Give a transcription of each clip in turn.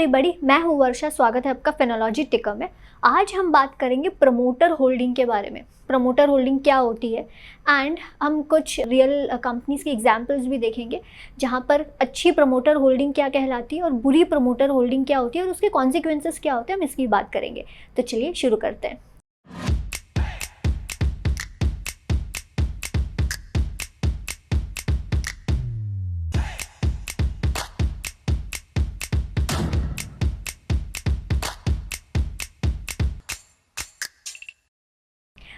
Everybody, मैं हूँ वर्षा। स्वागत है आपका फिनोलॉजी टिकर में। आज हम बात करेंगे प्रमोटर होल्डिंग के बारे में। प्रमोटर होल्डिंग क्या होती है एंड हम कुछ रियल कंपनीज की एग्जांपल्स भी देखेंगे जहाँ पर अच्छी प्रमोटर होल्डिंग क्या कहलाती है और बुरी प्रमोटर होल्डिंग क्या होती है और उसके कॉन्सिक्वेंसेस क्या होते हैं, हम इसकी बात करेंगे। तो चलिए शुरू करते हैं।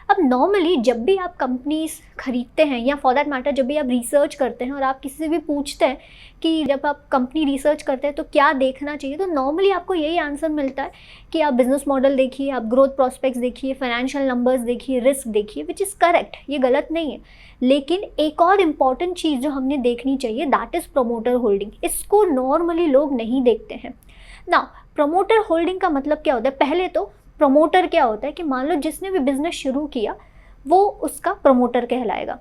अब नॉर्मली जब भी आप कंपनीज खरीदते हैं या फॉर दैट मैटर जब भी आप रिसर्च करते हैं और आप किसी से भी पूछते हैं कि जब आप कंपनी रिसर्च करते हैं तो क्या देखना चाहिए, तो नॉर्मली आपको यही आंसर मिलता है कि आप बिजनेस मॉडल देखिए, आप ग्रोथ प्रॉस्पेक्ट्स देखिए, फाइनेंशियल नंबर्स देखिए, रिस्क देखिए, विच इज़ करेक्ट, ये गलत नहीं है। लेकिन एक और इम्पॉर्टेंट चीज़ जो हमने देखनी चाहिए दैट इज़ प्रमोटर होल्डिंग। इसको नॉर्मली लोग नहीं देखते हैं ना। प्रमोटर होल्डिंग का मतलब क्या होता है? पहले तो प्रमोटर क्या होता है कि मान लो जिसने भी बिजनेस शुरू किया वो उसका प्रमोटर कहलाएगा।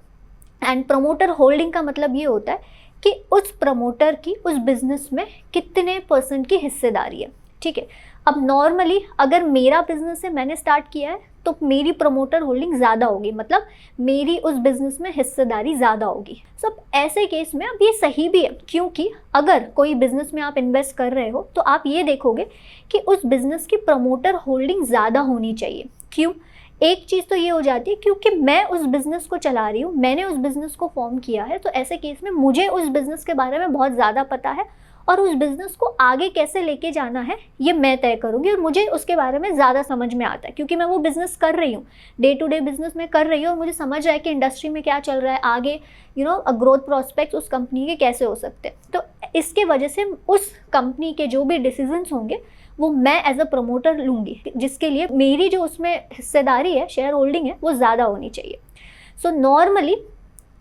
एंड प्रमोटर होल्डिंग का मतलब ये होता है कि उस प्रमोटर की उस बिजनेस में कितने % की हिस्सेदारी है। ठीक है, अब नॉर्मली अगर मेरा बिजनेस है, मैंने स्टार्ट किया है, तो मेरी प्रमोटर होल्डिंग ज़्यादा होगी, मतलब मेरी उस बिज़नेस में हिस्सेदारी ज़्यादा होगी। सो अब ऐसे केस में अब ये सही भी है, क्योंकि अगर कोई बिज़नेस में आप इन्वेस्ट कर रहे हो तो आप ये देखोगे कि उस बिज़नेस की प्रमोटर होल्डिंग ज़्यादा होनी चाहिए। क्यों? एक चीज़ तो ये हो जाती है क्योंकि मैं उस बिज़नेस को चला रही हूँ, मैंने उस बिज़नेस को फॉर्म किया है, तो ऐसे केस में मुझे उस बिज़नेस के बारे में बहुत ज़्यादा पता है और उस बिज़नेस को आगे कैसे लेके जाना है ये मैं तय करूँगी और मुझे उसके बारे में ज़्यादा समझ में आता है क्योंकि मैं वो बिज़नेस कर रही हूँ, डे टू डे बिज़नेस में कर रही हूँ और मुझे समझ आए कि इंडस्ट्री में क्या चल रहा है, आगे ग्रोथ प्रॉस्पेक्ट्स उस कंपनी के कैसे हो सकते हैं। तो इसके वजह से उस कंपनी के जो भी डिसीजंस होंगे वो मैं एज अ प्रमोटर लूँगी, जिसके लिए मेरी जो उसमें हिस्सेदारी है, शेयर होल्डिंग है, वो ज़्यादा होनी चाहिए। सो नॉर्मली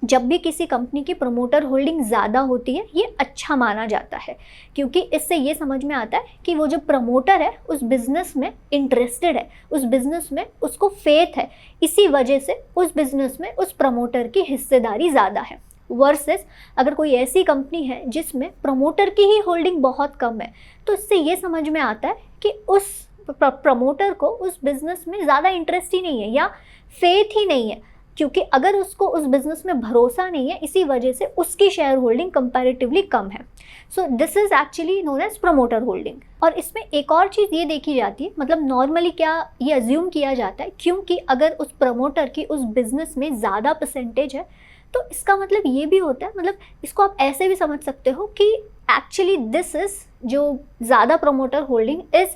जब भी किसी कंपनी की प्रमोटर होल्डिंग ज़्यादा होती है ये अच्छा माना जाता है, क्योंकि इससे ये समझ में आता है कि वो जो प्रमोटर है उस बिज़नेस में इंटरेस्टेड है, उस बिज़नेस में उसको फेथ है, इसी वजह से उस बिज़नेस में उस प्रमोटर की हिस्सेदारी ज़्यादा है। वर्सेस अगर कोई ऐसी कंपनी है जिसमें प्रमोटर की ही होल्डिंग बहुत कम है, तो इससे ये समझ में आता है कि उस प्रमोटर को उस बिज़नेस में ज़्यादा इंटरेस्ट ही नहीं है या फेथ ही नहीं है, क्योंकि अगर उसको उस बिज़नेस में भरोसा नहीं है, इसी वजह से उसकी शेयर होल्डिंग कंपैरेटिवली कम है। So this is actually known as promoter holding. और इसमें एक और चीज़ ये देखी जाती है, मतलब नॉर्मली क्या ये अज्यूम किया जाता है, क्योंकि अगर उस प्रमोटर की उस बिज़नेस में ज़्यादा % है तो इसका मतलब ये भी होता है, मतलब इसको आप ऐसे भी समझ सकते हो कि एक्चुअली दिस इज़ जो ज़्यादा promoter holding is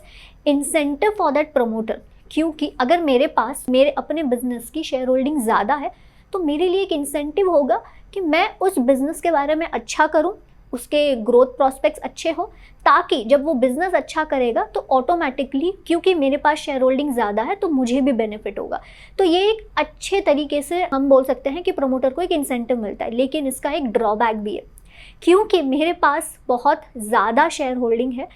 incentive for that promoter. क्योंकि अगर मेरे पास मेरे अपने बिजनेस की शेयर होल्डिंग ज़्यादा है तो मेरे लिए एक इंसेंटिव होगा कि मैं उस बिज़नेस के बारे में अच्छा करूं, उसके ग्रोथ प्रॉस्पेक्ट्स अच्छे हो, ताकि जब वो बिज़नेस अच्छा करेगा तो ऑटोमेटिकली, क्योंकि मेरे पास शेयर होल्डिंग ज़्यादा है, तो मुझे भी बेनिफिट होगा। तो ये एक अच्छे तरीके से हम बोल सकते हैं कि प्रमोटर को एक इंसेंटिव मिलता है। लेकिन इसका एक ड्रॉबैक भी है, क्योंकि मेरे पास बहुत ज़्यादा शेयर होल्डिंग है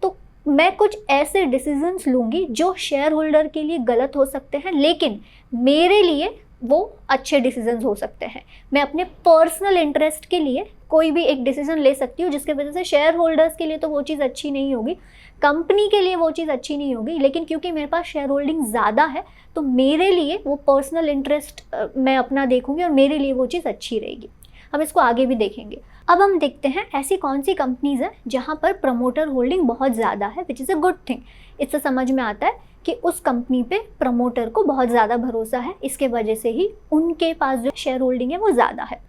तो मैं कुछ ऐसे डिसीजंस लूँगी जो शेयर होल्डर के लिए गलत हो सकते हैं, लेकिन मेरे लिए वो अच्छे डिसीजंस हो सकते हैं। मैं अपने पर्सनल इंटरेस्ट के लिए कोई भी एक डिसीजन ले सकती हूँ जिसके वजह से शेयर होल्डर्स के लिए तो वो चीज़ अच्छी नहीं होगी, कंपनी के लिए वो चीज़ अच्छी नहीं होगी, लेकिन क्योंकि मेरे पास शेयर होल्डिंग ज़्यादा है तो मेरे लिए वो पर्सनल इंटरेस्ट मैं अपना देखूँगी और मेरे लिए वो चीज़ अच्छी रहेगी। हम इसको आगे भी देखेंगे। अब हम देखते हैं ऐसी कौन सी कंपनीज़ हैं जहाँ पर प्रमोटर होल्डिंग बहुत ज़्यादा है, which is a good thing. इससे समझ में आता है कि उस कंपनी पे प्रमोटर को बहुत ज़्यादा भरोसा है, इसके वजह से ही उनके पास जो शेयर होल्डिंग है वो ज़्यादा है।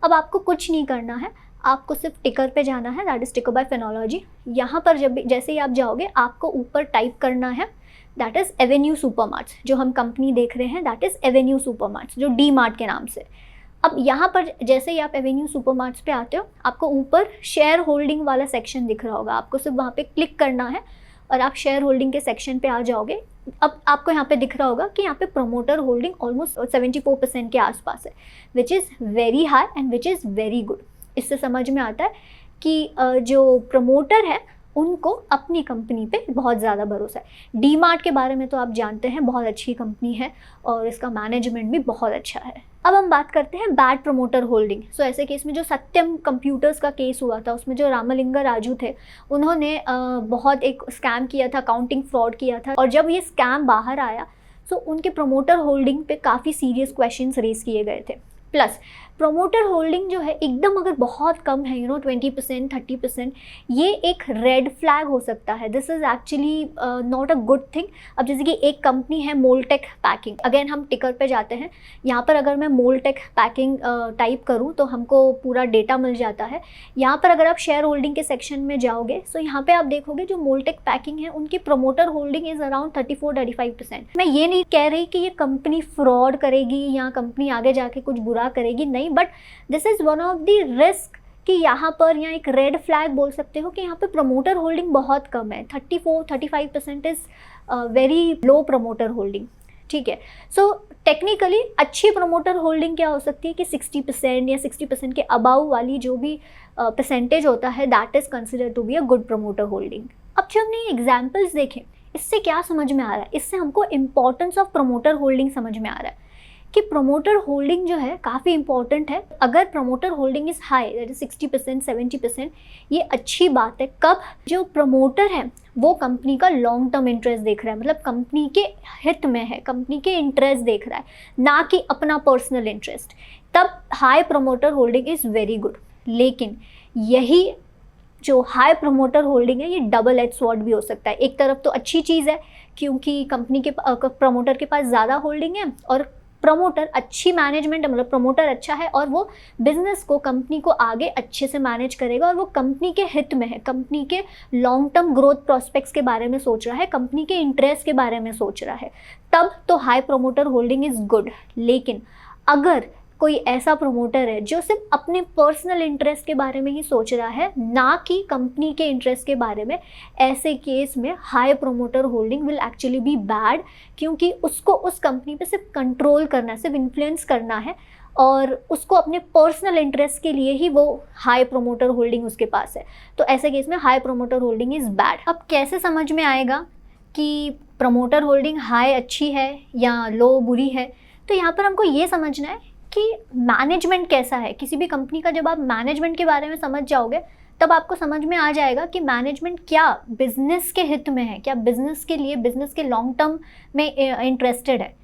अब आपको कुछ नहीं करना है, आपको सिर्फ टिकर पे जाना है, दैट इज़ टिकर बाय फिनोलॉजी। यहाँ पर जैसे ही आप जाओगे आपको ऊपर टाइप करना है दैट इज़ एवेन्यू सुपरमार्ट्स। जो हम कंपनी देख रहे हैं दैट इज़ एवेन्यू सुपरमार्ट्स, जो डी मार्ट के नाम से। अब यहाँ पर जैसे ही आप एवेन्यू सुपरमार्ट्स पे आते हो आपको ऊपर शेयर होल्डिंग वाला सेक्शन दिख रहा होगा, आपको सिर्फ वहाँ पे क्लिक करना है और आप शेयर होल्डिंग के सेक्शन पे आ जाओगे। अब आपको यहाँ पे दिख रहा होगा कि यहाँ पे प्रमोटर होल्डिंग ऑलमोस्ट 74% के आसपास है, which is very high and which is very good. इससे समझ में आता है कि जो प्रमोटर है उनको अपनी कंपनी पे बहुत ज़्यादा भरोसा है। डी मार्ट के बारे में तो आप जानते हैं, बहुत अच्छी कंपनी है और इसका मैनेजमेंट भी बहुत अच्छा है। अब हम बात करते हैं बैड प्रमोटर होल्डिंग। सो ऐसे केस में जो सत्यम कंप्यूटर्स का केस हुआ था, उसमें जो रामलिंगा राजू थे, उन्होंने बहुत एक स्कैम किया था, अकाउंटिंग फ्रॉड किया था, और जब ये स्कैम बाहर आया तो उनके प्रमोटर होल्डिंग पे काफ़ी सीरियस क्वेश्चंस रेज किए गए थे। प्लस प्रमोटर होल्डिंग जो है एकदम अगर बहुत कम है, 20%, 30%, ये एक रेड फ्लैग हो सकता है। This is actually not a good thing. अब जैसे कि एक कंपनी है मोल्टेक पैकिंग, अगेन हम टिकर पे जाते हैं, यहाँ पर अगर मैं मोल्टेक पैकिंग टाइप करूँ तो हमको पूरा डेटा मिल जाता है। यहाँ पर अगर आप शेयर होल्डिंग के सेक्शन में जाओगे तो यहाँ पर आप देखोगे जो मोल्टेक पैकिंग है उनकी प्रमोटर होल्डिंग इज़ अराउंड 34-35%। मैं ये नहीं कह रही कि ये कंपनी फ्रॉड करेगी या कंपनी आगे जाके कुछ बुरा करेगी, नहीं, but this is one of the risk कि यहाँ पर, या एक रेड फ्लैग बोल सकते हो कि यहाँ पे प्रमोटर होल्डिंग बहुत कम है। 34-35% is very low promoter holding, ठीक है। सो टेक्निकली अच्छी प्रमोटर होल्डिंग क्या हो सकती है कि 60% या 60% के अबाव वाली जो भी परसेंटेज होता है, that is consider to be a good promoter holding. अब जब हमने एग्जाम्पल्स देखें, इससे क्या समझ में आ रहा है? इससे हमको इम्पॉर्टेंस ऑफ प्रमोटर होल्डिंग समझ में आ रहा है कि प्रमोटर होल्डिंग जो है काफ़ी इंपॉर्टेंट है। अगर promoter holding is high, that is 60%, 70%, ये अच्छी बात है। कब? जो प्रमोटर है वो कंपनी का लॉन्ग टर्म इंटरेस्ट देख रहा है, मतलब कंपनी के हित में है, कंपनी के इंटरेस्ट देख रहा है, ना कि अपना पर्सनल इंटरेस्ट, तब high promoter holding is very good. लेकिन यही जो हाई प्रमोटर होल्डिंग है ये डबल एज स्वॉर्ड भी हो सकता है। एक तरफ तो अच्छी चीज़ है क्योंकि कंपनी के प्रमोटर के पास ज़्यादा होल्डिंग है और प्रमोटर अच्छी मैनेजमेंट है, मतलब प्रमोटर अच्छा है और वो बिजनेस को, कंपनी को आगे अच्छे से मैनेज करेगा और वो कंपनी के हित में है, कंपनी के लॉन्ग टर्म ग्रोथ प्रोस्पेक्ट्स के बारे में सोच रहा है, कंपनी के इंटरेस्ट के बारे में सोच रहा है, तब तो high promoter holding is good. लेकिन अगर कोई ऐसा प्रमोटर है जो सिर्फ अपने पर्सनल इंटरेस्ट के बारे में ही सोच रहा है, ना कि कंपनी के इंटरेस्ट के बारे में, ऐसे केस में high promoter holding will actually be bad, क्योंकि उसको उस कंपनी पे सिर्फ कंट्रोल करना है, सिर्फ इन्फ्लुएंस करना है और उसको अपने पर्सनल इंटरेस्ट के लिए ही वो हाई प्रमोटर होल्डिंग उसके पास है। तो ऐसे केस में high promoter holding is bad. अब कैसे समझ में आएगा कि प्रमोटर होल्डिंग हाई अच्छी है या लो बुरी है? तो यहाँ पर हमको ये समझना है कि मैनेजमेंट कैसा है किसी भी कंपनी का। जब आप मैनेजमेंट के बारे में समझ जाओगे तब आपको समझ में आ जाएगा कि मैनेजमेंट क्या बिजनेस के हित में है, क्या बिजनेस के लिए, बिजनेस के लॉन्ग टर्म में इंटरेस्टेड है।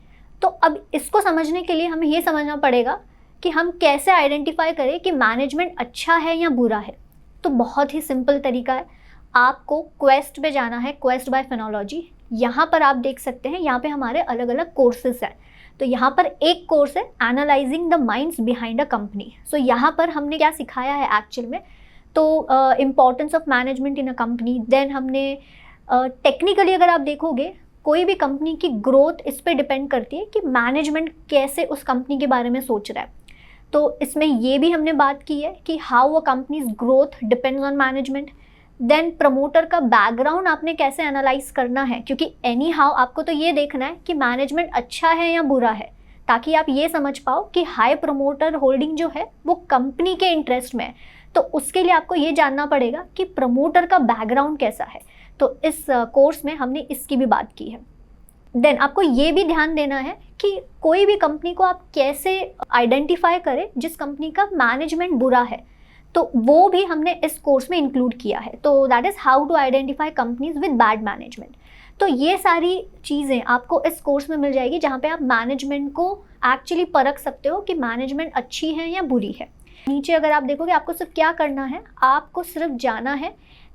तो अब इसको समझने के लिए हमें ये समझना पड़ेगा कि हम कैसे आइडेंटिफाई करें कि मैनेजमेंट अच्छा है या बुरा है। तो बहुत ही सिंपल तरीका है, आपको क्वेस्ट पे जाना है, क्वेस्ट बाय फिनोलॉजी। यहाँ पर आप देख सकते हैं, यहाँ पे हमारे अलग अलग कोर्सेज हैं। तो यहाँ पर एक कोर्स है analysing the minds behind a company. So यहाँ पर हमने क्या सिखाया है एक्चुअल में, तो importance of management in a company. Then हमने टेक्निकली अगर आप देखोगे कोई भी कंपनी की ग्रोथ इस पर डिपेंड करती है कि मैनेजमेंट कैसे उस कंपनी के बारे में सोच रहा है। तो इसमें ये भी हमने बात की है कि how a company's growth depends on management. Then promoter का बैकग्राउंड आपने कैसे एनालाइज करना है, क्योंकि एनी हाउ आपको तो ये देखना है कि मैनेजमेंट अच्छा है या बुरा है, ताकि आप ये समझ पाओ कि हाई प्रमोटर होल्डिंग जो है वो कंपनी के इंटरेस्ट में है। तो उसके लिए आपको ये जानना पड़ेगा कि प्रमोटर का बैकग्राउंड कैसा है। तो इस कोर्स में हमने इसकी भी बात की है। देन आपको ये भी दैन देना है कि कोई भी कंपनी को आप कैसे आइडेंटिफाई करें जिस कंपनी का मैनेजमेंट बुरा है, तो वो भी हमने इस कोर्स में इंक्लूड किया है। तो that is how to identify companies with bad management. तो ये सारी चीज़ें आपको इस कोर्स में मिल जाएगी, जहाँ पे आप मैनेजमेंट को एक्चुअली परख सकते हो कि मैनेजमेंट अच्छी है या बुरी है। नीचे अगर आप देखोगे आपको सिर्फ क्या करना है, आपको सिर्फ जाना है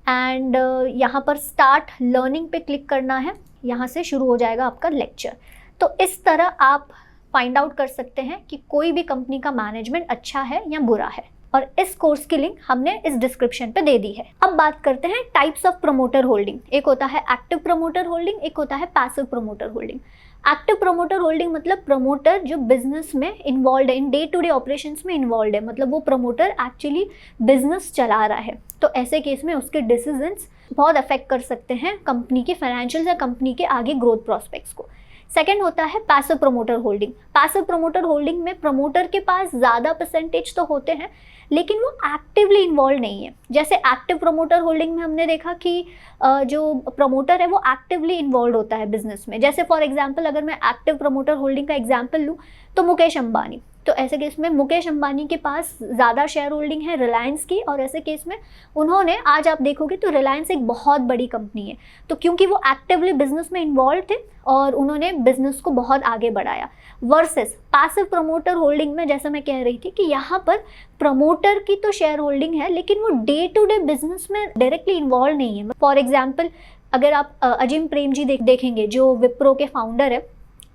एंड यहाँ पर स्टार्ट लर्निंग पे क्लिक करना है, यहाँ से शुरू हो जाएगा आपका लेक्चर। तो इस तरह आप फाइंड आउट कर सकते हैं कि कोई भी कंपनी का मैनेजमेंट अच्छा है या बुरा है। और इस कोर्स की लिंक हमने इस डिस्क्रिप्शन पे दे दी है। अब बात करते हैं टाइप्स ऑफ प्रमोटर होल्डिंग। एक होता है एक्टिव प्रमोटर होल्डिंग, एक होता है passive promoter holding. Active promoter holding मतलब प्रमोटर जो बिजनेस में इन्वॉल्व है, in day to day operations में इन्वॉल्व है, मतलब वो प्रमोटर एक्चुअली बिजनेस चला रहा है। तो ऐसे केस में उसके डिसीजंस बहुत अफेक्ट कर सकते हैं कंपनी के फाइनेंशियल या कंपनी के आगे ग्रोथ प्रॉस्पेक्ट्स को। सेकंड होता है passive promoter holding. Passive promoter holding में प्रमोटर के पास ज़्यादा परसेंटेज तो होते हैं लेकिन वो एक्टिवली इन्वॉल्व नहीं है। जैसे एक्टिव प्रमोटर होल्डिंग में हमने देखा कि जो प्रमोटर है वो एक्टिवली इन्वॉल्व होता है बिजनेस में। जैसे फॉर एग्जांपल अगर मैं एक्टिव प्रमोटर होल्डिंग का एग्जांपल लूँ तो मुकेश अंबानी, तो ऐसे केस में मुकेश अंबानी के पास ज़्यादा शेयर होल्डिंग है रिलायंस की, और ऐसे केस में उन्होंने, आज आप देखोगे तो रिलायंस एक बहुत बड़ी कंपनी है, तो क्योंकि वो एक्टिवली बिजनेस में इन्वॉल्व थे और उन्होंने बिजनेस को बहुत आगे बढ़ाया। वर्सेस पैसिव प्रमोटर होल्डिंग में जैसा मैं कह रही थी कि यहाँ पर प्रमोटर की तो शेयर होल्डिंग है लेकिन वो डे टू डे बिजनेस में डायरेक्टली इन्वॉल्व नहीं है। फॉर एग्जाम्पल अगर आप अजिम प्रेम जी देखेंगे जो विप्रो के फाउंडर है,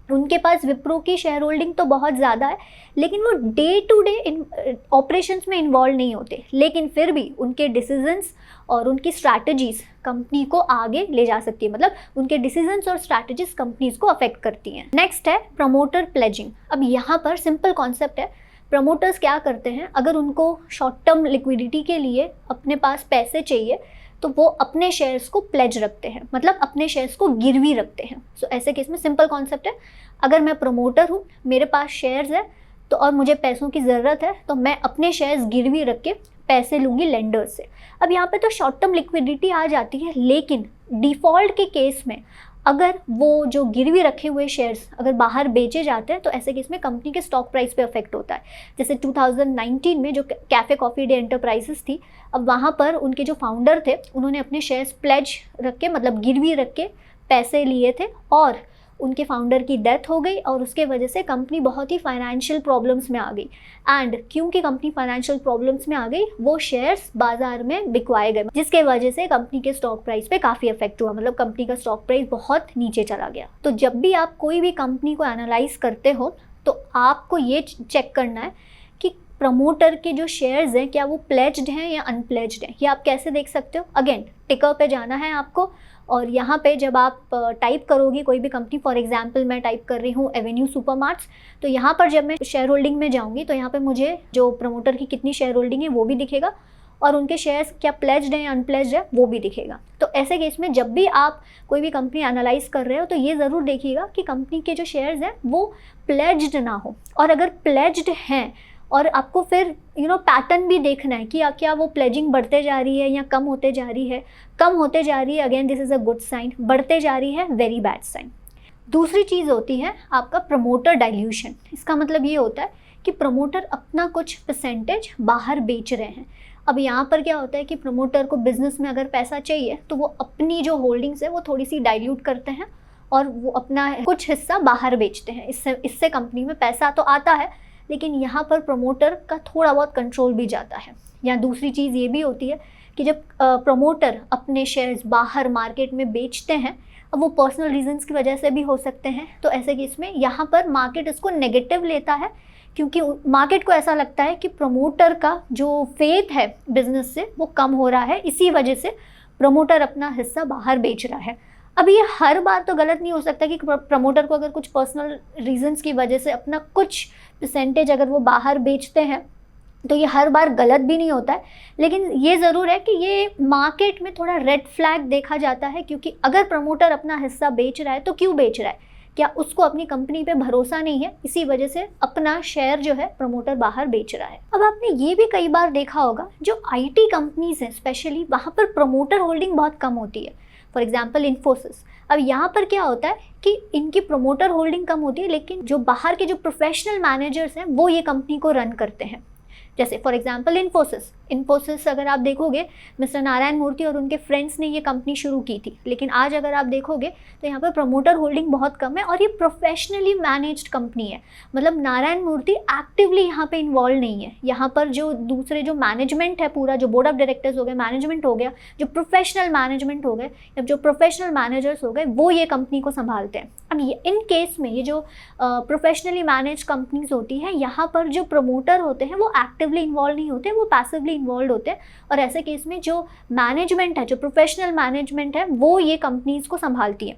उनके पास विप्रो की शेयर होल्डिंग तो बहुत ज़्यादा है लेकिन वो डे टू डे ऑपरेशंस में इन्वॉल्व नहीं होते, लेकिन फिर भी उनके डिसीजंस और उनकी स्ट्रैटेजीज कंपनी को आगे ले जा सकती है, मतलब उनके डिसीजंस और स्ट्रैटेजीज कंपनीज को अफेक्ट करती हैं। नेक्स्ट है प्रमोटर प्लेजिंग। अब यहाँ पर सिंपल कॉन्सेप्ट है, प्रमोटर्स क्या करते हैं, अगर उनको शॉर्ट टर्म लिक्विडिटी के लिए अपने पास पैसे चाहिए तो वो अपने शेयर्स को प्लेज रखते हैं, मतलब अपने शेयर्स को गिरवी रखते हैं। सो ऐसे केस में सिंपल कॉन्सेप्ट है, अगर मैं प्रमोटर हूँ, मेरे पास शेयर्स है तो और मुझे पैसों की ज़रूरत है तो मैं अपने शेयर्स गिरवी रख के पैसे लूँगी लेंडर्स से। अब यहाँ पे तो शॉर्ट टर्म लिक्विडिटी आ जाती है, लेकिन डिफ़ॉल्ट के केस में अगर वो जो गिरवी रखे हुए शेयर्स अगर बाहर बेचे जाते हैं तो ऐसे केस में कंपनी के स्टॉक प्राइस पे अफेक्ट होता है। जैसे 2019 में जो कैफ़े कॉफ़ी डे एंटरप्राइजेस थी, अब वहाँ पर उनके जो फाउंडर थे उन्होंने अपने शेयर्स प्लेज रख के, मतलब गिरवी रख के पैसे लिए थे और उनके फाउंडर की डेथ हो गई और उसके वजह से कंपनी बहुत ही फाइनेंशियल प्रॉब्लम्स में आ गई। एंड क्योंकि कंपनी फाइनेंशियल प्रॉब्लम्स में आ गई वो शेयर्स बाजार में बिकवाए गए, जिसके वजह से कंपनी के स्टॉक प्राइस पे काफ़ी इफेक्ट हुआ, मतलब कंपनी का स्टॉक प्राइस बहुत नीचे चला गया। तो जब भी आप कोई भी कंपनी को एनालाइज करते हो तो आपको ये चेक करना है कि प्रमोटर के जो शेयर्स हैं क्या वो प्लेज्ड हैं या अनप्लेज्ड हैं। ये आप कैसे देख सकते हो, अगेन टिकर पे जाना है आपको और यहाँ पे जब आप टाइप करोगे कोई भी कंपनी, फॉर एग्जांपल मैं टाइप कर रही हूँ एवेन्यू सुपरमार्ट्स, तो यहाँ पर जब मैं शेयर होल्डिंग में जाऊँगी तो यहाँ पे मुझे जो प्रमोटर की कितनी शेयर होल्डिंग है वो भी दिखेगा और उनके शेयर्स क्या प्लेज्ड हैं या अनप्लेज्ड है वो भी दिखेगा। तो ऐसे केस में जब भी आप कोई भी कंपनी एनालाइज कर रहे हो तो ये ज़रूर देखिएगा कि कंपनी के जो शेयर्स हैं वो प्लेज्ड ना हो, और अगर प्लेज्ड हैं और आपको फिर पैटर्न भी देखना है कि क्या वो प्लेजिंग बढ़ते जा रही है या कम होते जा रही है। कम होते जा रही है, again this is a good sign, बढ़ते जा रही है वेरी बैड साइन। दूसरी चीज़ होती है आपका प्रमोटर डाइल्यूशन। इसका मतलब ये होता है कि प्रमोटर अपना कुछ परसेंटेज बाहर बेच रहे हैं। अब यहाँ पर क्या होता है कि प्रमोटर को बिजनेस में अगर पैसा चाहिए तो वो अपनी जो होल्डिंग्स है वो थोड़ी सी डाइल्यूट करते हैं और वो अपना कुछ हिस्सा बाहर बेचते हैं। इससे कंपनी में पैसा तो आता है लेकिन यहाँ पर प्रमोटर का थोड़ा बहुत कंट्रोल भी जाता है। या दूसरी चीज़ ये भी होती है कि जब प्रमोटर अपने शेयर्स बाहर मार्केट में बेचते हैं, अब वो पर्सनल रीजंस की वजह से भी हो सकते हैं, तो ऐसे केस में यहाँ पर मार्केट इसको नेगेटिव लेता है क्योंकि मार्केट को ऐसा लगता है कि प्रमोटर का जो फेथ है बिजनेस से वो कम हो रहा है, इसी वजह से प्रमोटर अपना हिस्सा बाहर बेच रहा है। अब ये हर बार तो गलत नहीं हो सकता कि प्रमोटर को अगर कुछ पर्सनल रीजंस की वजह से अपना कुछ परसेंटेज अगर वो बाहर बेचते हैं तो ये हर बार गलत भी नहीं होता है, लेकिन ये ज़रूर है कि ये मार्केट में थोड़ा रेड फ्लैग देखा जाता है क्योंकि अगर प्रमोटर अपना हिस्सा बेच रहा है तो क्यों बेच रहा है, क्या उसको अपनी कंपनी पे भरोसा नहीं है, इसी वजह से अपना शेयर जो है प्रमोटर बाहर बेच रहा है। अब आपने ये भी कई बार देखा होगा जो IT कंपनीज हैं स्पेशली, वहाँ पर प्रमोटर होल्डिंग बहुत कम होती है। फॉर एग्जाम्पल इन्फोसिस, अब यहाँ पर क्या होता है कि इनकी प्रमोटर होल्डिंग कम होती है लेकिन जो बाहर के जो प्रोफेशनल मैनेजर्स हैं वो ये कंपनी को रन करते हैं। जैसे फॉर एग्जांपल इन्फोसिस अगर आप देखोगे मिस्टर नारायण मूर्ति और उनके फ्रेंड्स ने ये कंपनी शुरू की थी, लेकिन आज अगर आप देखोगे तो यहाँ पर प्रमोटर होल्डिंग बहुत कम है और ये प्रोफेशनली मैनेज्ड कंपनी है। मतलब नारायण मूर्ति एक्टिवली यहाँ पे इन्वॉल्व नहीं है, यहाँ पर जो दूसरे जो मैनेजमेंट है, पूरा जो बोर्ड ऑफ डायरेक्टर्स हो गए, मैनेजमेंट हो गया, जो प्रोफेशनल मैनेजमेंट हो गए या जो प्रोफेशनल मैनेजर्स हो गए, वो ये कंपनी को संभालते हैं। अब ये इन केस में ये जो प्रोफेशनली मैनेज कंपनीज होती हैं, यहाँ पर जो प्रमोटर होते हैं वो एक्टिवली इन्वॉल्व नहीं होते, वो पैसिवली इन्वॉल्व होते हैं और ऐसे केस में जो मैनेजमेंट है, जो प्रोफेशनल मैनेजमेंट है, वो ये कंपनीज को संभालती है।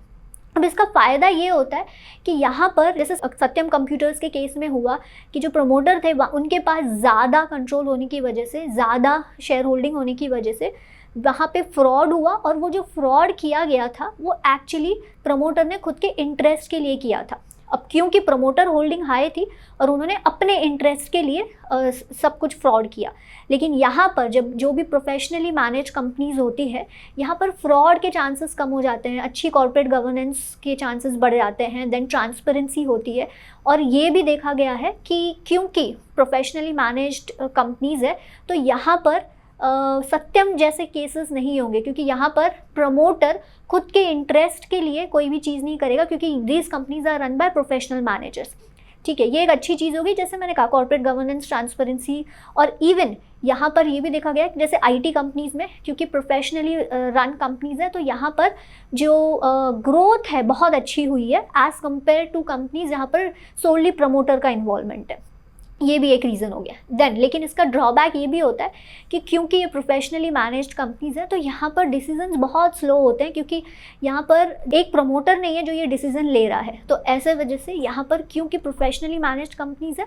अब इसका फ़ायदा ये होता है कि यहाँ पर जैसे सत्यम कंप्यूटर्स के केस में हुआ कि जो प्रमोटर थे उनके पास ज़्यादा कंट्रोल होने की वजह से, ज़्यादा शेयर होल्डिंग होने की वजह से वहाँ पे फ्रॉड हुआ, और वो जो फ्रॉड किया गया था वो एक्चुअली प्रमोटर ने खुद के इंटरेस्ट के लिए किया था। अब क्योंकि प्रमोटर होल्डिंग हाई थी और उन्होंने अपने इंटरेस्ट के लिए सब कुछ फ्रॉड किया। लेकिन यहाँ पर जब जो भी प्रोफेशनली मैनेज कंपनीज होती है, यहाँ पर फ्रॉड के चांसेस कम हो जाते हैं, अच्छी कॉर्पोरेट गवर्नेंस के चांसेस बढ़ जाते हैं, देन ट्रांसपेरेंसी होती है। और ये भी देखा गया है कि क्योंकि प्रोफेशनली मैनेज्ड कंपनीज है तो यहाँ पर सत्यम जैसे केसेस नहीं होंगे, क्योंकि यहाँ पर प्रमोटर खुद के इंटरेस्ट के लिए कोई भी चीज़ नहीं करेगा, क्योंकि these companies are run by professional managers. ठीक है, ये एक अच्छी चीज़ होगी। जैसे मैंने कहा, कॉर्पोरेट गवर्नेंस, ट्रांसपेरेंसी, और इवन यहाँ पर ये भी देखा गया कि जैसे आईटी कंपनीज में, क्योंकि प्रोफेशनली रन कंपनीज है, तो यहाँ पर जो ग्रोथ है बहुत अच्छी हुई है एज़ कम्पेयर टू कंपनीज जहाँ पर सोलली प्रमोटर का इन्वॉल्वमेंट है। ये भी एक रीज़न हो गया। देन लेकिन इसका ड्रॉबैक ये भी होता है कि क्योंकि ये प्रोफेशनली मैनेज्ड कंपनीज हैं तो यहाँ पर डिसीजंस बहुत स्लो होते हैं, क्योंकि यहाँ पर एक प्रमोटर नहीं है जो ये डिसीजन ले रहा है। तो ऐसे वजह से यहाँ पर क्योंकि प्रोफेशनली मैनेज्ड कंपनीज है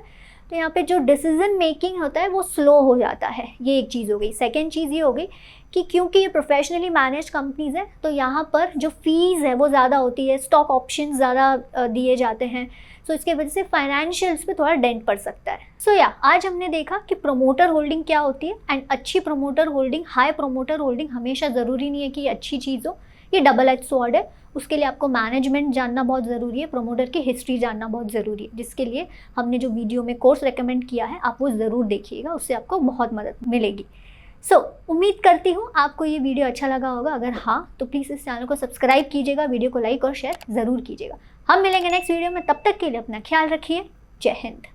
तो यहाँ पे जो डिसीजन मेकिंग होता है वो स्लो हो जाता है। ये एक चीज़ हो गई। सेकेंड चीज़ ये हो गई कि क्योंकि ये प्रोफेशनली मैनेज कंपनीज है तो यहाँ पर जो फीस है वो ज़्यादा होती है, स्टॉक ऑप्शंस ज़्यादा दिए जाते हैं, सो इसके वजह से फाइनेंशियल्स पे थोड़ा डेंट पड़ सकता है। सो आज हमने देखा कि प्रमोटर होल्डिंग क्या होती है, एंड अच्छी promoter holding, high promoter holding हमेशा ज़रूरी नहीं है कि ये अच्छी चीज़ हो, ये डबल एज स्वॉर्ड है। उसके लिए आपको मैनेजमेंट जानना बहुत ज़रूरी है, प्रमोटर की हिस्ट्री जानना बहुत ज़रूरी है, जिसके लिए हमने जो वीडियो में कोर्स रेकमेंड किया है आप वो ज़रूर देखिएगा, उससे आपको बहुत मदद मिलेगी। उम्मीद करती हूँ आपको ये वीडियो अच्छा लगा होगा। अगर हाँ तो प्लीज़ इस चैनल को सब्सक्राइब कीजिएगा, वीडियो को लाइक और शेयर ज़रूर कीजिएगा। हम मिलेंगे नेक्स्ट वीडियो में, तब तक के लिए अपना ख्याल रखिए। जय हिंद।